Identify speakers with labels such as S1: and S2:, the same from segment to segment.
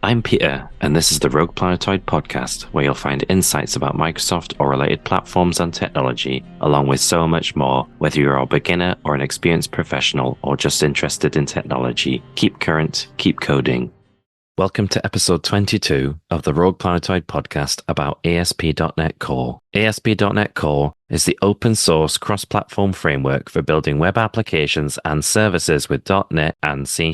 S1: I'm Peter, and this is the RoguePlanetoid Podcast, where you'll find insights about Microsoft or related platforms and technology, along with so much more. Whether you're a beginner or an experienced professional or just interested in technology, keep current, keep coding. Welcome to episode 22 of the RoguePlanetoid Podcast about ASP.NET Core. ASP.NET Core is the open source cross-platform framework for building web applications and services with .NET and C#.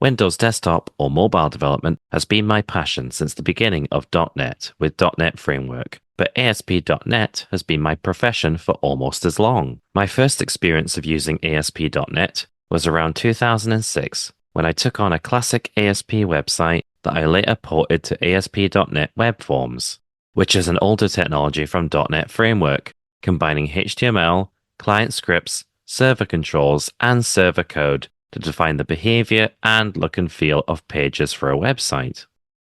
S1: Windows desktop or mobile development has been my passion since the beginning of .NET with .NET Framework, but ASP.NET has been my profession for almost as long. My first experience of using ASP.NET was around 2006 when I took on a classic ASP website that I later ported to ASP.NET Web Forms, which is an older technology from .NET Framework, combining HTML, client scripts, server controls, and server code to define the behavior and look and feel of pages for a website.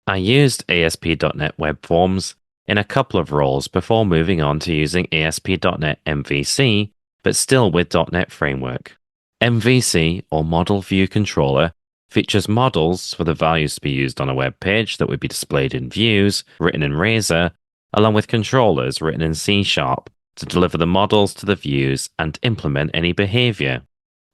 S1: I used ASP.NET Web Forms in a couple of roles before moving on to using ASP.NET MVC, but still with .NET Framework. MVC, or Model View Controller, features models for the values to be used on a web page that would be displayed in views, written in Razor, along with controllers written in C# to deliver the models to the views and implement any behavior.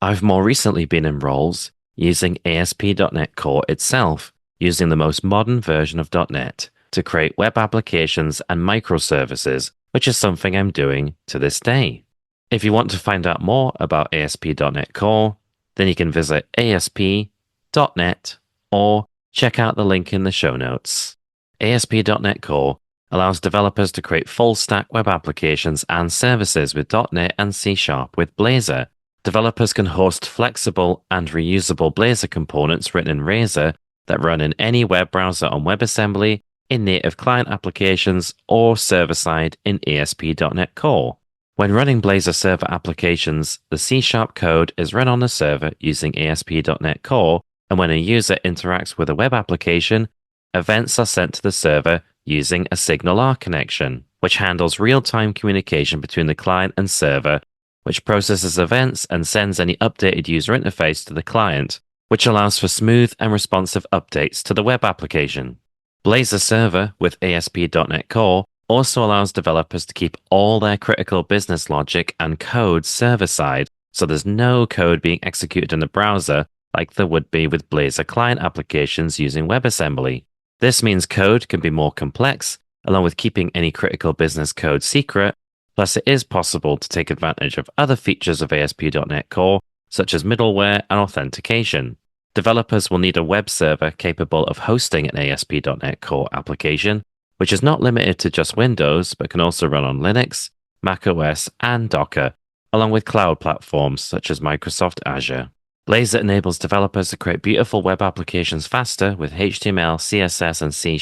S1: I've more recently been in roles using ASP.NET Core itself, using the most modern version of .NET to create web applications and microservices, which is something I'm doing to this day. If you want to find out more about ASP.NET Core, then you can visit ASP.NET or check out the link in the show notes. ASP.NET Core allows developers to create full-stack web applications and services with .NET and C# with Blazor. Developers can host flexible and reusable Blazor components written in Razor that run in any web browser on WebAssembly, in native client applications, or server-side in ASP.NET Core. When running Blazor server applications, the C# code is run on the server using ASP.NET Core, and when a user interacts with a web application, events are sent to the server using a SignalR connection, which handles real-time communication between the client and server, which processes events and sends any updated user interface to the client, which allows for smooth and responsive updates to the web application. Blazor Server with ASP.NET Core also allows developers to keep all their critical business logic and code server-side, so there's no code being executed in the browser like there would be with Blazor client applications using WebAssembly. This means code can be more complex, along with keeping any critical business code secret. Plus, it is possible to take advantage of other features of ASP.NET Core, such as middleware and authentication. Developers will need a web server capable of hosting an ASP.NET Core application, which is not limited to just Windows, but can also run on Linux, macOS, and Docker, along with cloud platforms such as Microsoft Azure. Blazor enables developers to create beautiful web applications faster with HTML, CSS, and C#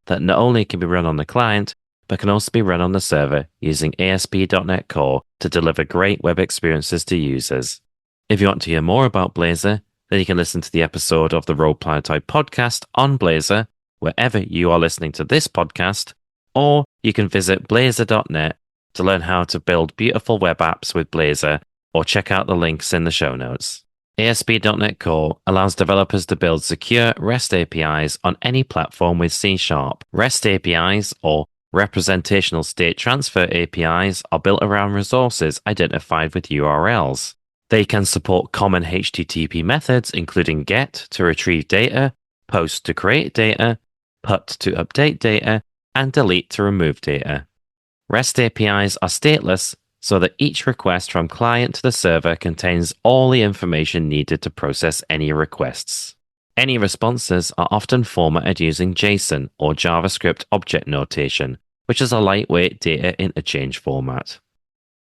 S1: that not only can be run on the client, but can also be run on the server using ASP.NET Core to deliver great web experiences to users. If you want to hear more about Blazor, then you can listen to the episode of the RoguePlanetoid Podcast on Blazor, wherever you are listening to this podcast, or you can visit blazor.net to learn how to build beautiful web apps with Blazor, or check out the links in the show notes. ASP.NET Core allows developers to build secure REST APIs on any platform with C#. REST APIs, or Representational State Transfer APIs, are built around resources identified with URLs. They can support common HTTP methods, including GET to retrieve data, POST to create data, PUT to update data, and DELETE to remove data. REST APIs are stateless, so that each request from client to the server contains all the information needed to process any requests. Any responses are often formatted using JSON or JavaScript object notation, which is a lightweight data interchange format.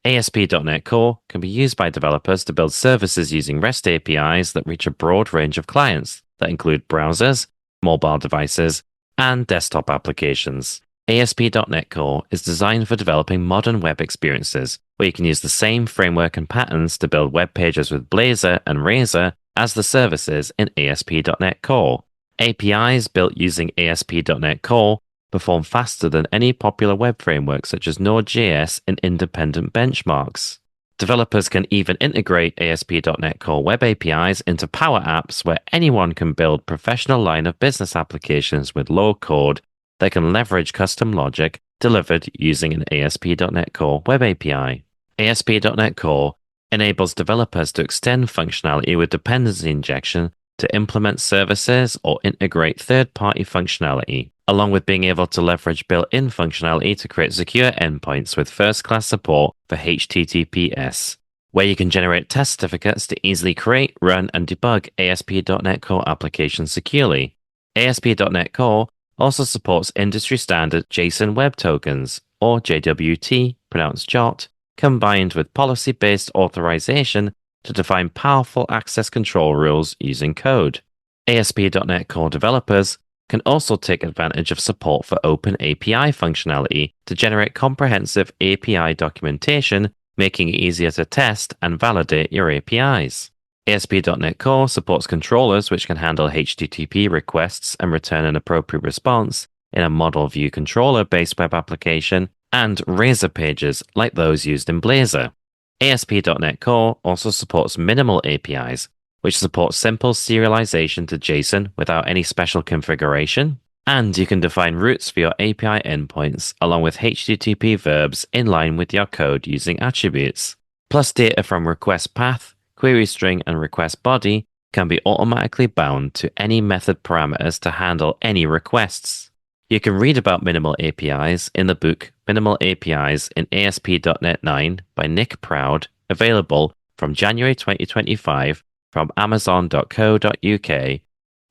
S1: ASP.NET Core can be used by developers to build services using REST APIs that reach a broad range of clients that include browsers, mobile devices, and desktop applications. ASP.NET Core is designed for developing modern web experiences, where you can use the same framework and patterns to build web pages with Blazor and Razor as the services in ASP.NET Core. APIs built using ASP.NET Core perform faster than any popular web framework such as Node.js in independent benchmarks. Developers can even integrate ASP.NET Core Web APIs into Power Apps where anyone can build professional line of business applications with low code that can leverage custom logic delivered using an ASP.NET Core Web API. ASP.NET Core enables developers to extend functionality with dependency injection to implement services or integrate third-party functionality, along with being able to leverage built-in functionality to create secure endpoints with first-class support for HTTPS, where you can generate test certificates to easily create, run, and debug ASP.NET Core applications securely. ASP.NET Core also supports industry-standard JSON Web Tokens, or JWT, pronounced JOT, combined with policy-based authorization to define powerful access control rules using code. ASP.NET Core developers can also take advantage of support for open API functionality to generate comprehensive API documentation, making it easier to test and validate your APIs. ASP.NET Core supports controllers which can handle HTTP requests and return an appropriate response in a model view controller-based web application, and Razor pages like those used in Blazor. ASP.NET Core also supports minimal APIs, which support simple serialization to JSON without any special configuration, and you can define routes for your API endpoints along with HTTP verbs in line with your code using attributes. Plus, data from request path, query string, and request body can be automatically bound to any method parameters to handle any requests. You can read about minimal APIs in the book Minimal APIs in ASP.NET 9 by Nick Proud, available from January 2025 from amazon.co.uk,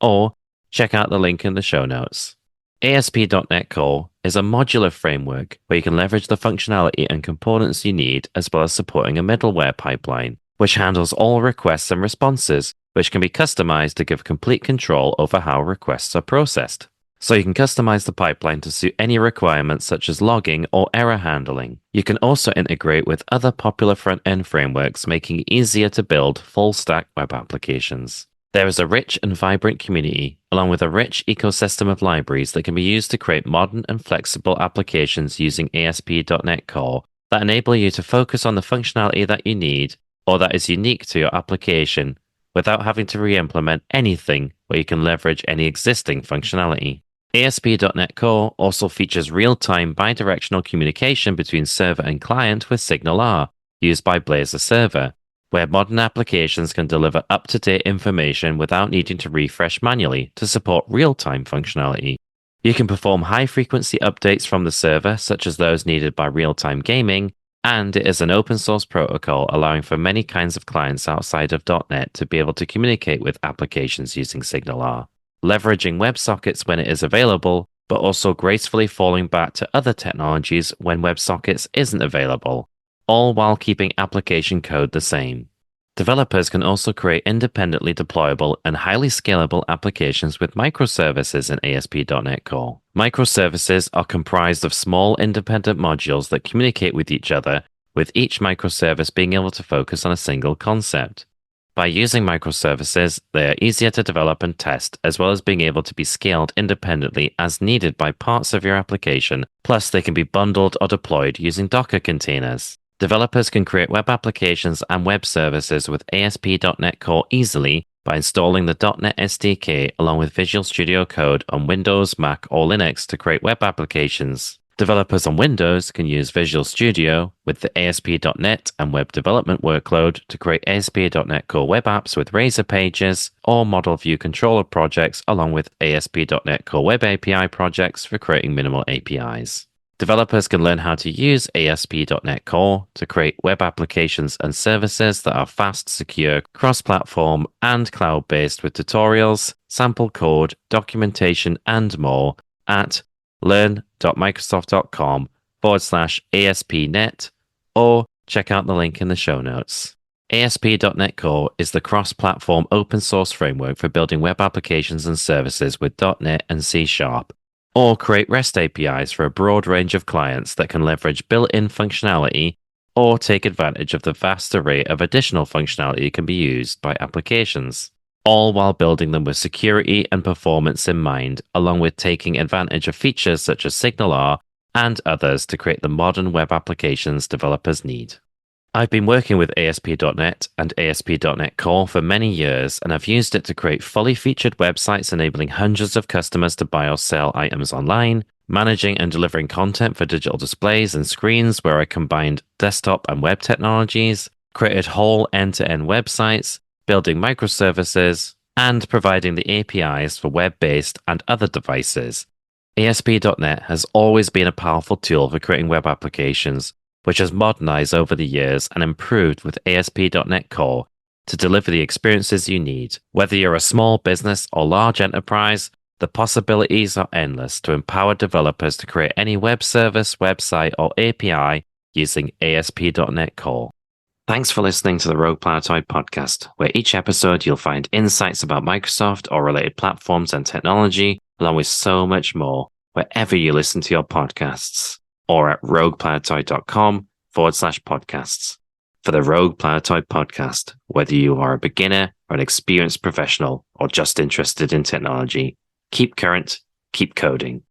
S1: or check out the link in the show notes. ASP.NET Core is a modular framework where you can leverage the functionality and components you need, as well as supporting a middleware pipeline, which handles all requests and responses, which can be customized to give complete control over how requests are processed. So you can customize the pipeline to suit any requirements such as logging or error handling. You can also integrate with other popular front-end frameworks, making it easier to build full-stack web applications. There is a rich and vibrant community, along with a rich ecosystem of libraries that can be used to create modern and flexible applications using ASP.NET Core that enable you to focus on the functionality that you need or that is unique to your application without having to re-implement anything where you can leverage any existing functionality. ASP.NET Core also features real-time bidirectional communication between server and client with SignalR, used by Blazor Server, where modern applications can deliver up-to-date information without needing to refresh manually to support real-time functionality. You can perform high-frequency updates from the server, such as those needed by real-time gaming, and it is an open-source protocol allowing for many kinds of clients outside of .NET to be able to communicate with applications using SignalR, leveraging WebSockets when it is available, but also gracefully falling back to other technologies when WebSockets isn't available, all while keeping application code the same. Developers can also create independently deployable and highly scalable applications with microservices in ASP.NET Core. Microservices are comprised of small independent modules that communicate with each other, with each microservice being able to focus on a single concept. By using microservices, they are easier to develop and test, as well as being able to be scaled independently as needed by parts of your application, plus they can be bundled or deployed using Docker containers. Developers can create web applications and web services with ASP.NET Core easily by installing the .NET SDK along with Visual Studio Code on Windows, Mac, or Linux to create web applications. Developers on Windows can use Visual Studio with the ASP.NET and web development workload to create ASP.NET Core web apps with Razor pages or Model View Controller projects along with ASP.NET Core Web API projects for creating minimal APIs. Developers can learn how to use ASP.NET Core to create web applications and services that are fast, secure, cross-platform, and cloud-based with tutorials, sample code, documentation, and more at learn.microsoft.com/ASP.NET or check out the link in the show notes. ASP.NET Core is the cross-platform open-source framework for building web applications and services with .NET and C#, or create REST APIs for a broad range of clients that can leverage built-in functionality or take advantage of the vast array of additional functionality that can be used by applications, all while building them with security and performance in mind, along with taking advantage of features such as SignalR and others to create the modern web applications developers need. I've been working with ASP.NET and ASP.NET Core for many years, and I've used it to create fully featured websites enabling hundreds of customers to buy or sell items online, managing and delivering content for digital displays and screens where I combined desktop and web technologies, created whole end-to-end websites, building microservices, and providing the APIs for web-based and other devices. ASP.NET has always been a powerful tool for creating web applications, which has modernized over the years and improved with ASP.NET Core to deliver the experiences you need. Whether you're a small business or large enterprise, the possibilities are endless to empower developers to create any web service, website, or API using ASP.NET Core. Thanks for listening to the RoguePlanetoid Podcast, where each episode you'll find insights about Microsoft or related platforms and technology, along with so much more, wherever you listen to your podcasts, or at RoguePlanetoid.com/podcasts. For the RoguePlanetoid Podcast, whether you are a beginner or an experienced professional or just interested in technology, keep current, keep coding.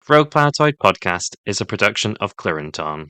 S1: RoguePlanetoid Podcast is a production of Clarinton.